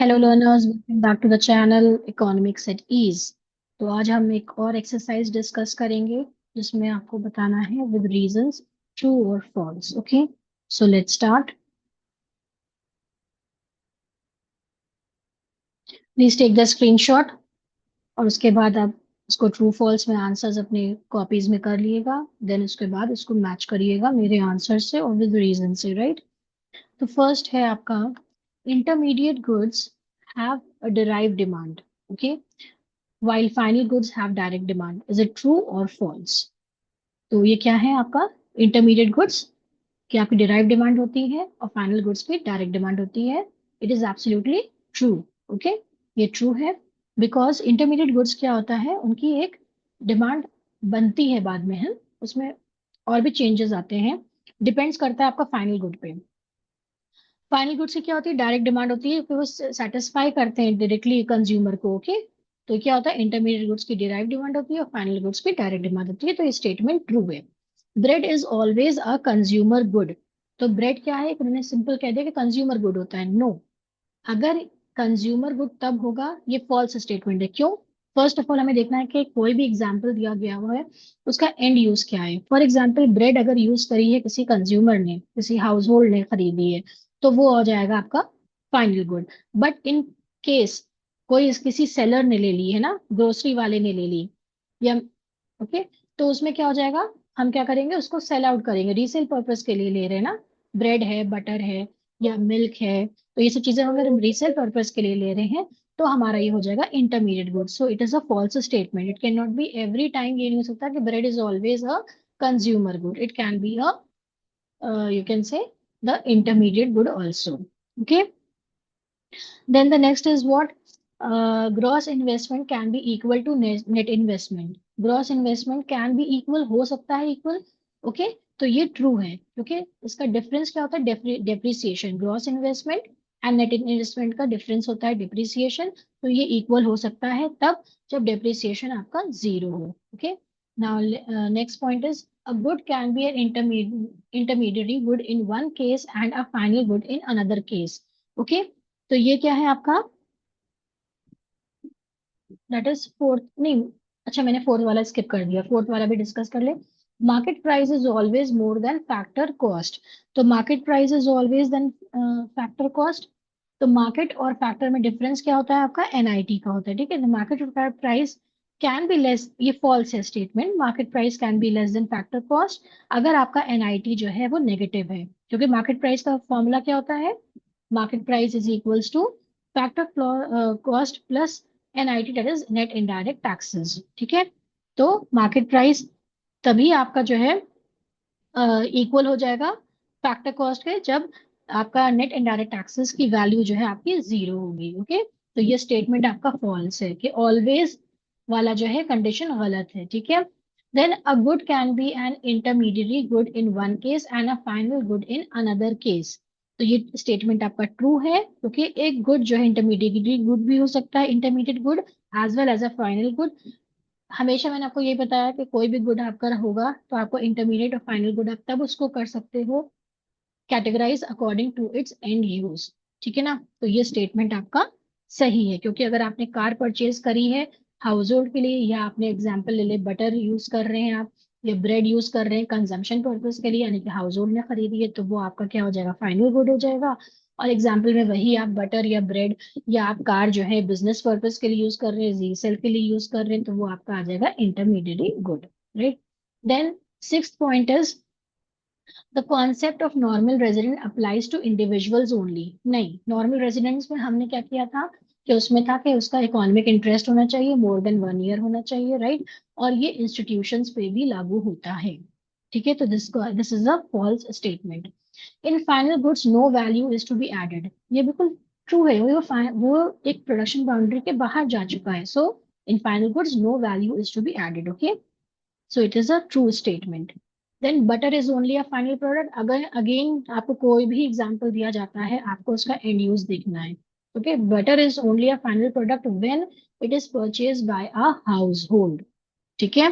Hello learners, welcome back to the channel economics at ease. तो आज हम एक और एक्सरसाइज डिस्कस करेंगे जिसमें आपको बताना है विद रीजंस ट्रू और false. Okay, so let's start. Please take the screenshot और उसके बाद आप उसको ट्रू फॉल्स में आंसर्स अपने कॉपीज में कर लिएगा। देन उसके बाद उसको मैच करिएगा मेरे आंसर से और विद रीजन से, राइट। तो फर्स्ट है आपका, intermediate goods have a derive demand, okay, while final goods have direct demand. Is it true or false? तो ये क्या है आपका, इंटरमीडिएट गुड्स की आपकी डिराइव डिमांड होती है और फाइनल गुड्स की डायरेक्ट डिमांड होती है। It is absolutely true. Okay, ये ट्रू है बिकॉज इंटरमीडिएट गुड्स क्या होता है, उनकी एक डिमांड बनती है बाद में है, उसमें और भी चेंजेस आते हैं, डिपेंड्स करता है आपका फाइनल गुड पे। फाइनल गुड से क्या होती है, डायरेक्ट डिमांड होती है, फिर वो सेटिस्फाई करते हैं डायरेक्टली कंज्यूमर को। ओके, तो क्या होता है, इंटरमीडिएट गुड्स की डायरेक्ट डिमांड होती है और फाइनल गुड्स की डायरेक्ट डिमांड होती है। तो ये स्टेटमेंट ट्रू है। Bread is always a consumer good. तो ब्रेड क्या है, उन्होंने सिंपल कह दिया कि कंज्यूमर गुड होता है। नो, अगर कंज्यूमर गुड तब होगा, ये फॉल्स स्टेटमेंट है। क्यों? फर्स्ट ऑफ ऑल हमें देखना है कि कोई भी एग्जाम्पल दिया गया हुआ है उसका एंड यूज क्या है। फॉर एग्जाम्पल ब्रेड अगर यूज करी है किसी कंज्यूमर ने, किसी हाउस होल्ड ने खरीदी है, तो वो हो जाएगा आपका final good. But in case कोई किसी सेलर ने ले ली है ना, ग्रोसरी वाले ने ले ली या, ओके, तो उसमें क्या हो जाएगा, हम क्या करेंगे, उसको सेल आउट करेंगे, रीसेल पर्पज के लिए ले रहे हैं ना, ब्रेड है, बटर है या मिल्क है, तो ये सब चीजें अगर हम रीसेल पर्पज के लिए ले रहे हैं तो हमारा ये हो जाएगा intermediate good. So it is a false statement. It can not be every time, ये नहीं हो सकता कि bread is always a consumer good. It can be a, you can say, the intermediate good also. Okay, then the next is what, gross investment can be equal to net investment. Gross investment can be equal, हो सकता है equal। Okay, तो ये true है क्योंकि इसका difference क्या होता है, depreciation. Gross investment and net investment का डिफरेंस होता है डिप्रिसिएशन। तो ये इक्वल हो सकता है तब जब डेप्रिसिएशन आपका जीरो हो। Okay, now next point is, a good can be an intermediary good in one case and a final good in another case. Okay, तो ये क्या है आपका, दैट इज फोर्थ नहीं, अच्छा मैंने फोर्थ वाला स्किप कर दिया, फोर्थ वाला भी डिस्कस कर ले। Market price is always more than factor cost. तो market price is always than factor cost. तो मार्केट और फैक्टर में डिफरेंस क्या होता है आपका, एनआईटी का होता है। ठीक है, market price can be less, ये फॉल्स है statement, market price can be less then factor cost अगर आपका एनआईटी जो है वो नेगेटिव है। क्योंकि मार्केट प्राइस का फॉर्मूला क्या होता है, market price is equals two factor cost plus NIT, that is net indirect taxes. ठीक है, तो मार्केट प्राइस तभी आपका जो है इक्वल हो जाएगा फैक्टर कॉस्ट के जब आपका नेट इनडायरेक्ट टैक्सेस की वैल्यू जो है आपकी जीरो होगी। ओके, तो ये स्टेटमेंट आपका फॉल्स है कि ऑलवेज वाला जो है कंडीशन गलत है। ठीक है, then a good can be an intermediate good in one case and a final good in another case. तो ये स्टेटमेंट आपका ट्रू है क्योंकि एक गुड जो है इंटरमीडिएट गुड भी हो सकता है, intermediate good as well as a final good. हमेशा मैंने आपको ये बताया कि कोई भी गुड आपका होगा तो आपको इंटरमीडिएट और फाइनल गुड आप तब उसको कर सकते हो, categorise according to its end use. ठीक है ना, तो ये स्टेटमेंट आपका सही है क्योंकि अगर आपने कार परचेज करी है हाउस होल्ड के लिए, या आपने एग्जाम्पल ले ले बटर यूज कर रहे हैं आप, या ब्रेड यूज कर रहे हैं कंजम्पशन पर्पज के लिए, यानी कि हाउस होल्ड ने खरीदी है, तो वो आपका क्या हो जाएगा, फाइनल गुड हो जाएगा। और एग्जाम्पल में वही आप बटर या ब्रेड या आप कार जो है बिजनेस पर्पज के लिए यूज कर रहे हैं, रीसेल के लिए यूज कर रहे हैं, तो वो आपका आ जाएगा intermediate good, right. Then sixth point is, the concept of normal resident applies to individuals only. नहीं, नॉर्मल रेजिडेंट्स में हमने क्या किया था कि उसमें था कि उसका इकोनॉमिक इंटरेस्ट होना चाहिए, मोर देन 1 ईयर होना चाहिए, राइट। और ये इंस्टीट्यूशंस पे भी लागू होता है। ठीक है, तो this is a false statement. In final goods no value is to be added. ये बिल्कुल ट्रू है, वो एक प्रोडक्शन बाउंड्री के बाहर जा चुका है। So in final goods no value is to be added. Okay, so it is a true statement. Then butter is only a final product। अगर अगेन आपको कोई भी एग्जांपल दिया जाता है आपको उसका एंड यूज देखना है। Okay, butter is only a final product when it is purchase by a house hold. ठीक है,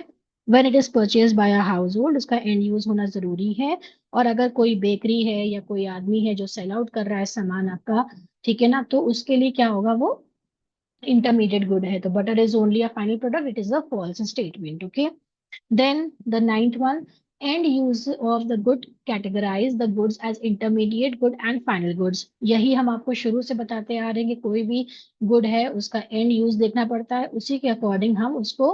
when it is purchase by a house hold उसका एंड यूज होना जरूरी है। और अगर कोई बेकरी है या कोई आदमी है जो सेल आउट कर रहा है सामान आपका ठीक है ना, तो उसके लिए क्या होगा, वो इंटरमीडिएट गुड है, तो butter is only a final product, it is a false statement. Okay, then the ninth one, end use of the good categorize the goods as intermediate good and final goods। यही हम आपको शुरू से बताते आ रहे हैं कि कोई भी गुड है उसका एंड यूज देखना पड़ता है, उसी के अकॉर्डिंग हम उसको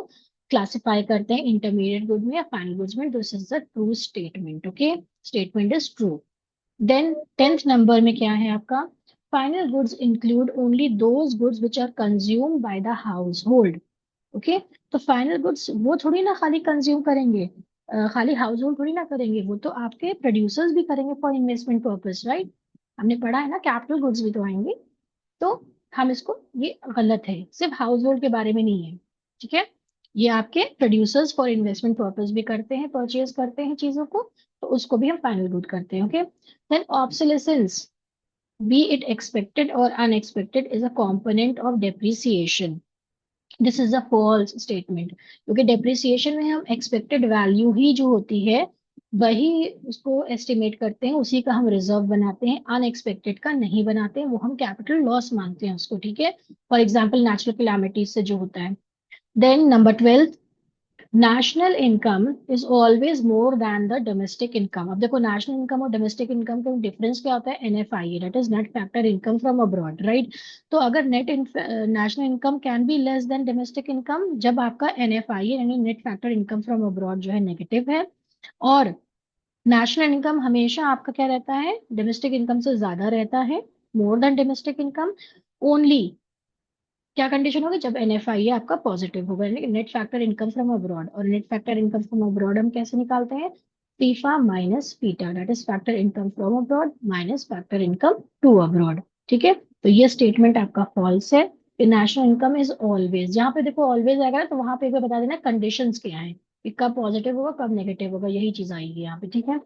क्लासिफाई करते हैं इंटरमीडिएट गुड में या फाइनल गुड्स में। This is the true statement. Okay, statement is true. Then 10th number में क्या है आपका, final goods include only those goods which are consume by the household. Okay, तो फाइनल गुड्स वो थोड़ी ना खाली कंज्यूम करेंगे, खाली हाउस होल्ड थोड़ी ना करेंगे, वो तो आपके प्रोड्यूसर्स भी करेंगे फॉर इन्वेस्टमेंट पर्पस, राइट। हमने पढ़ा है ना, कैपिटल गुड्स भी तो आएंगे। तो हम इसको, ये गलत है, सिर्फ हाउस होल्ड के बारे में नहीं है, ठीक है। ये आपके प्रोड्यूसर्स फॉर इन्वेस्टमेंट पर्पस भी करते हैं, परचेज करते हैं चीजों को, तो उसको भी हम फाइनल गुड करते हैं। Okay, then obsolescence, be it expected or unexpected, is a component of depreciation। This is a false statement, क्योंकि डेप्रिसिएशन में हम एक्सपेक्टेड वैल्यू ही जो होती है वही उसको एस्टिमेट करते हैं, उसी का हम रिजर्व बनाते हैं, अनएक्सपेक्टेड का नहीं बनाते हैं, वो हम कैपिटल लॉस मानते हैं उसको, ठीक है। फॉर एग्जाम्पल नेचुरल कैलामिटीज से जो होता है। Then number 12, national income is always more than the domestic income. अब देखो, नेशनल इनकम और डोमेस्टिक इनकम का डिफरेंस क्या होता है, NFI, that is net factor income from abroad, right. तो अगर national income can be less than domestic income जब आपका एनएफआई यानी net factor income from abroad जो है नेगेटिव है, और नेशनल इनकम हमेशा आपका क्या रहता है, डोमेस्टिक इनकम से ज्यादा रहता है, more than domestic income. Only क्या कंडीशन होगी, जब एनएफआई आपका पॉजिटिव होगा, यानी net factor income from abroad. और net factor income from abroad हम कैसे निकालते हैं, FIFA minus FITA, that is factor income from abroad minus factor income to abroad. ठीक है, तो ये स्टेटमेंट आपका फॉल्स है। नेशनल इनकम इज ऑलवेज, जहां पे देखो ऑलवेज आएगा ना, तो वहां पे एक बार बता देना कंडीशंस क्या है, कि कब पॉजिटिव होगा कब नेगेटिव होगा, यही चीज आएगी यहाँ पे, ठीक है।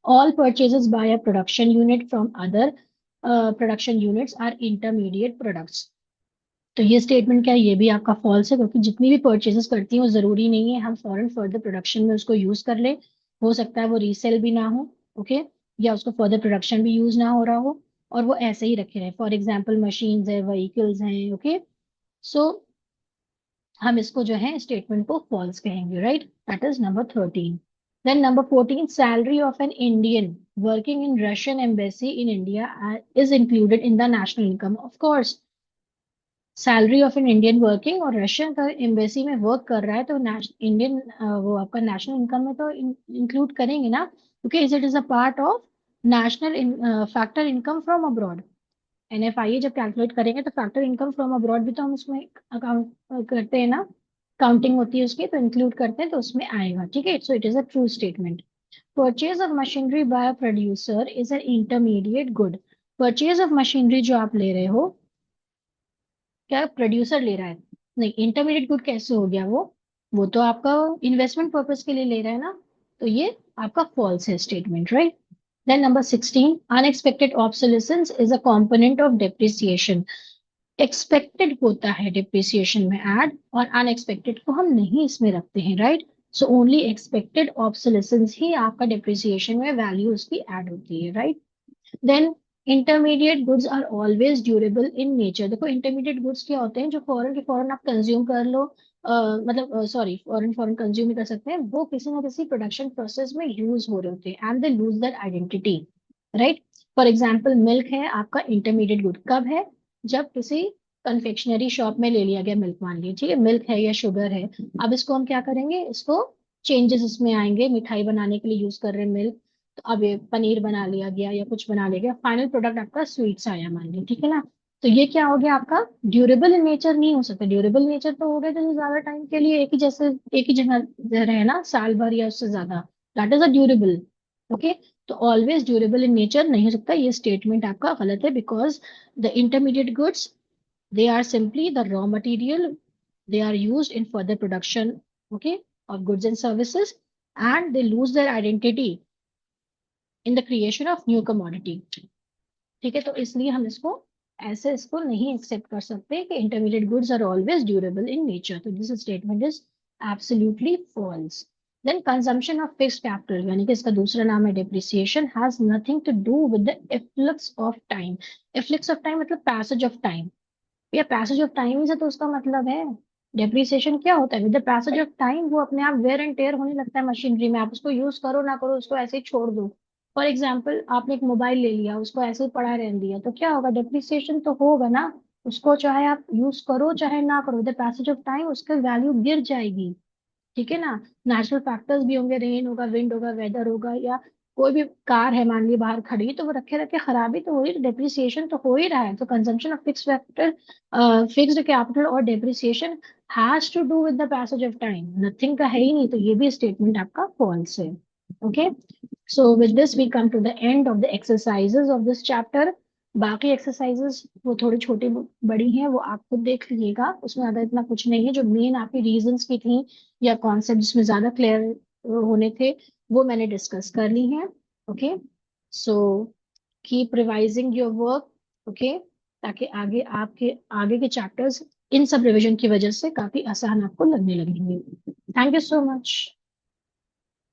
All purchases by a production unit from other production units are intermediate products. तो ये स्टेटमेंट क्या है, ये भी आपका फॉल्स है, क्योंकि जितनी भी परचेजेस करती हैं वो जरूरी नहीं है हम फॉरेन फर्दर प्रोडक्शन में उसको यूज कर ले, हो सकता है वो रीसेल भी ना हो। ओके, या उसको फर्दर प्रोडक्शन भी यूज ना हो रहा हो, और वो ऐसे ही रखे रहे, फॉर एग्जाम्पल मशीन्स है, व्हीकल्स हैं। ओके, सो हम इसको जो है स्टेटमेंट को फॉल्स कहेंगे, right. That is number 13। Then number 14, salary of an Indian working in Russian embassy in India is included in the national income. Of course, salary of an Indian working और Russian का embassy में work कर रहा है, तो Indian वो आपका national income में तो इंक्लूड करेंगे ना, क्योंकि it is a part of national factor income from abroad. NFI जब कैलकुलेट करेंगे तो फैक्टर इनकम फ्रॉम अब्रॉड भी तो हम उसमें अकाउंट करते हैं ना, काउंटिंग होती है उसकी, तो इंक्लूड करते हैं तो उसमें आएगा, ठीक है। So it is a true statement. Purchase of machinery by a producer is an intermediate good. Purchase of machinery जो आप ले रहे हो, क्या प्रोड्यूसर ले रहा है, नहीं, इंटरमीडिएट गुड कैसे हो गया वो तो आपका इन्वेस्टमेंट पर्पस के लिए ले रहा है ना, तो ये आपका फॉल्स है statement, right. Then number 16, unexpected obsolescence is a component of depreciation. Expected होता है डिप्रिसिएशन में ऐड, और अनएक्सपेक्टेड को हम नहीं इसमें रखते हैं, right. So only expected obsolescence ही आपका डिप्रिसिएशन में वैल्यू उसकी ऐड होती है, right. Then intermediate goods are always durable in nature. देखो, इंटरमीडिएट गुड्स क्या होते हैं, जो फॉरेन के फॉरेन आप कंज्यूम कर लो, मतलब सॉरी, फॉरेन फॉरेन कंज्यूम ही कर सकते हैं, वो किसी ना किसी प्रोडक्शन प्रोसेस में यूज हो रहे होते हैं, and they lose that identity, right. For example milk है आपका इंटरमीडिएट गुड, कब है, जब किसी कन्फेक्शनरी शॉप में ले लिया गया मिल्क, मान लीजिए, ठीक है, मिल्क है या शुगर है। अब इसको हम क्या करेंगे, इसको चेंजेस इसमें आएंगे, मिठाई बनाने के लिए यूज कर रहे हैं मिल्क, तो अब ये पनीर बना लिया गया या कुछ बना लिया गया, फाइनल प्रोडक्ट आपका स्वीट्स आया मान लीजिए, ठीक है ना। तो ये क्या हो गया आपका, ड्यूरेबल इन नेचर नहीं हो सकता। ड्यूरेबल नेचर तो हो गया जैसे ज्यादा टाइम के लिए एक ही जैसे एक ही जगह रहे ना, साल भर या उससे ज्यादा, that is a durable. Okay, तो ऑलवेज ड्यूरेबल इन नेचर नहीं हो सकता, ये स्टेटमेंट आपका गलत है, because the intermediate goods, they are simply the raw material, they are used in further production, okay, of goods and services, and they lose their identity in the creation of new commodity. ठीक है, तो इसलिए हम इसको ऐसे इसको नहीं accept कर सकते कि intermediate goods are always durable in nature, तो this statement is absolutely false. Then consumption of fixed capital, यानी कि इसका दूसरा नाम है depreciation, has nothing to do with the efflux of time. Efflux of time मतलब पैसेज ऑफ टाइम, या passage of time से तो उसका मतलब है डेप्रिसिएशन क्या होता है, with the passage of time वो अपने आप वेयर एंड टेयर होने लगता है मशीनरी में, आप उसको यूज करो ना करो, उसको ऐसे ही छोड़ दो। फॉर एग्जाम्पल आपने एक मोबाइल ले लिया, उसको ऐसे ही पड़ा रहने दिया, तो क्या होगा, डेप्रिसिएशन तो होगा ना। उसको चाहे आप यूज करो चाहे ना करो, with the passage of time उसकी वैल्यू गिर जाएगी। ठीक है ना। नेचुरल फैक्टर्स भी होंगे, रेन होगा, विंड होगा, वेदर होगा, या कोई भी कार है मान ली बाहर खड़ी, तो वो रखे रखे खराबी तो हो ही, डेप्रिसिएशन तो हो ही रहा है। तो consumption of fix factor, fixed capital और depreciation has to do with the passage of time, nothing का है ही नहीं, तो ये भी स्टेटमेंट आपका फॉल्स है। Okay, so with this we come to the end of the exercises of this chapter. बाकी एक्सरसाइजेज वो थोड़ी छोटी बड़ी हैं, वो आप खुद देख लीजिएगा, उसमें ज्यादा इतना कुछ नहीं है। जो मेन आपकी रीजंस की थी या कॉन्सेप्ट जिसमें ज्यादा क्लियर होने थे, वो मैंने डिस्कस कर ली हैं। Okay, so keep revising your work. Okay, ताकि आगे आपके आगे के चैप्टर्स इन सब रिवीजन की वजह से काफी आसान आपको लगने लगेंगे। Thank you so much.